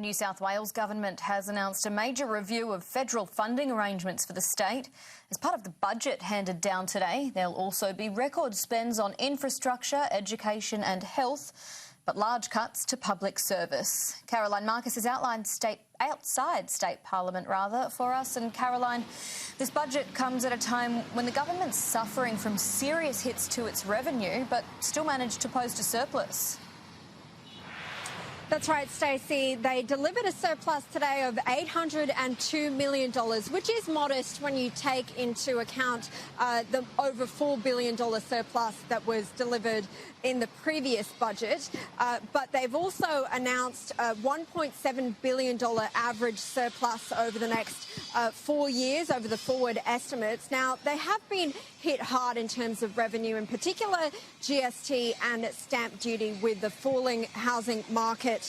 New South Wales government has announced a major review of federal funding arrangements for the state. As part of the budget handed down today, there'll also be record spends on infrastructure, education and health, but large cuts to public service. Caroline Marcus has outlined outside state parliament for us. And Caroline, this budget comes at a time when the government's suffering from serious hits to its revenue, but still managed to post a surplus. That's right, Stacey. They delivered a surplus today of $802 million, which is modest when you take into account the over $4 billion surplus that was delivered in the previous budget. But they've also announced a $1.7 billion average surplus over the next 4 years, over the forward estimates. Now, they have been hit hard in terms of revenue, in particular GST and stamp duty with the falling housing market.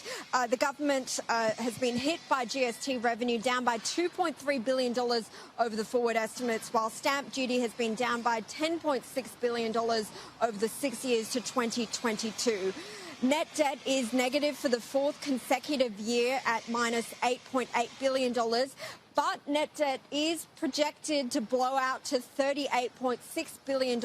The government has been hit by GST revenue, down by $2.3 billion over the forward estimates, while stamp duty has been down by $10.6 billion over the 6 years to 2022. Net debt is negative for the fourth consecutive year at minus $8.8 billion. But net debt is projected to blow out to $38.6 billion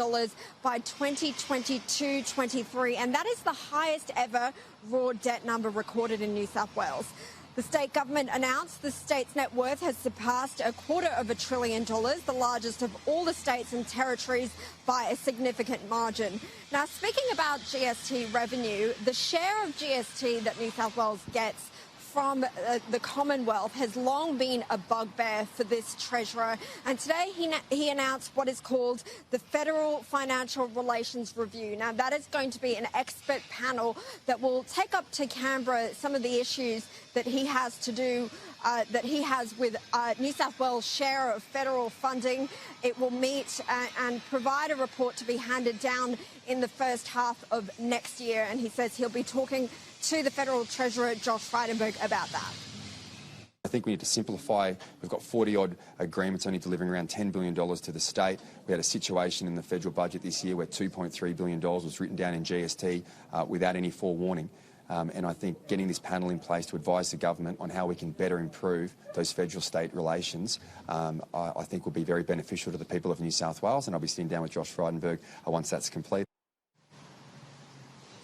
by 2022-23, and that is the highest ever raw debt number recorded in New South Wales. The state government announced the state's net worth has surpassed $250 billion, the largest of all the states and territories by a significant margin. Now, speaking about GST revenue, the share of GST that New South Wales gets from the Commonwealth has long been a bugbear for this Treasurer. And today he announced what is called the Federal Financial Relations Review. Now, that is going to be an expert panel that will take up to Canberra some of the issues that he has to do, that he has with New South Wales' share of federal funding. It will meet and provide a report to be handed down in the first half of next year. And he says he'll be talking to the Federal Treasurer, Josh Frydenberg, about that. I think we need to simplify. We've got 40-odd agreements only delivering around $10 billion to the state. We had a situation in the federal budget this year where $2.3 billion was written down in GST without any forewarning. And I think getting this panel in place to advise the government on how we can better improve those federal-state relations, I think will be very beneficial to the people of New South Wales, and I'll be sitting down with Josh Frydenberg once that's complete.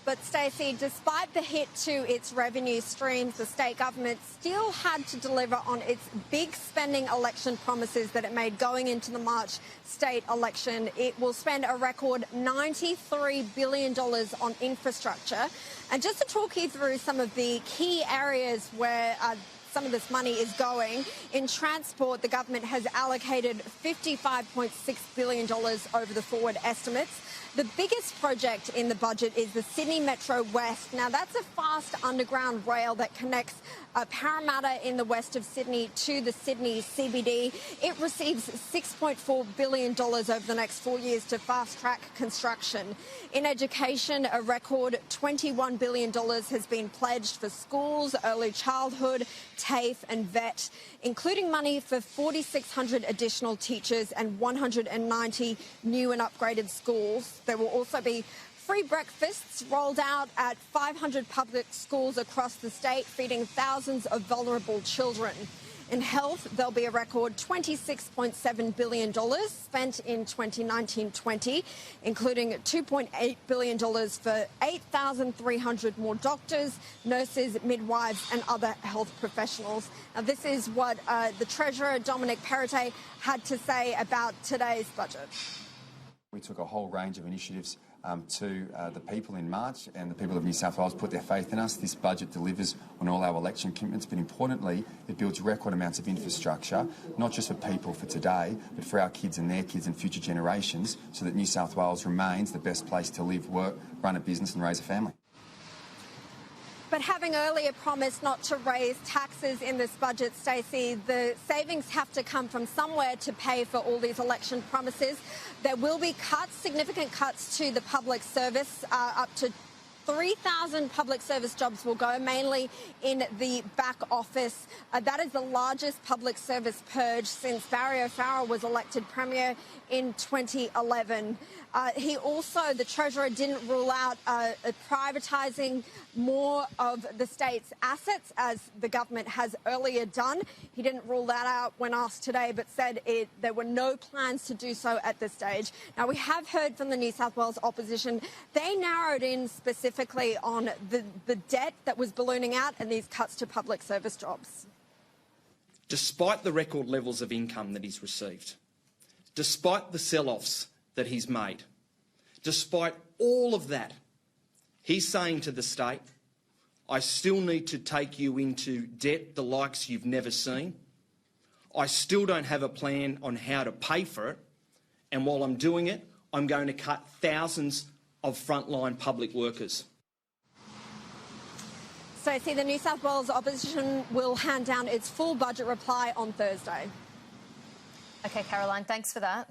But, Stacey, despite the hit to its revenue streams, the state government still had to deliver on its big spending election promises that it made going into the March state election. It will spend a record $93 billion on infrastructure. And just to talk you through some of the key areas where some of this money is going, in transport, the government has allocated $55.6 billion over the forward estimates. The biggest project in the budget is the Sydney Metro West. Now, that's a fast underground rail that connects Parramatta in the west of Sydney to the Sydney CBD. It receives $6.4 billion over the next 4 years to fast-track construction. In education, a record $21 billion has been pledged for schools, early childhood, TAFE and VET, including money for 4,600 additional teachers and 190 new and upgraded schools. There will also be free breakfasts rolled out at 500 public schools across the state, feeding thousands of vulnerable children. In health, there'll be a record $26.7 billion spent in 2019-20, including $2.8 billion for 8,300 more doctors, nurses, midwives and other health professionals. Now, this is what the Treasurer, Dominic Perrottet, had to say about today's budget. We took a whole range of initiatives to the people in March, and the people of New South Wales put their faith in us. This budget delivers on all our election commitments, but importantly, it builds record amounts of infrastructure, not just for people for today, but for our kids and their kids and future generations, so that New South Wales remains the best place to live, work, run a business and raise a family. But having earlier promised not to raise taxes in this budget, Stacey, the savings have to come from somewhere to pay for all these election promises. There will be cuts, significant cuts to the public service, up to 3,000 public service jobs will go, mainly in the back office. That is the largest public service purge since Barry O'Farrell was elected Premier in 2011. The Treasurer didn't rule out privatising more of the state's assets, as the government has earlier done. He didn't rule that out when asked today, but said there were no plans to do so at this stage. Now, we have heard from the New South Wales opposition. They narrowed in specifically on the debt that was ballooning out and these cuts to public service jobs. Despite the record levels of income that he's received, despite the sell-offs that he's made, despite all of that, he's saying to the state, I still need to take you into debt the likes you've never seen. I still don't have a plan on how to pay for it. And while I'm doing it, I'm going to cut thousands of frontline public workers. So, the New South Wales opposition will hand down its full budget reply on Thursday. OK, Caroline, thanks for that.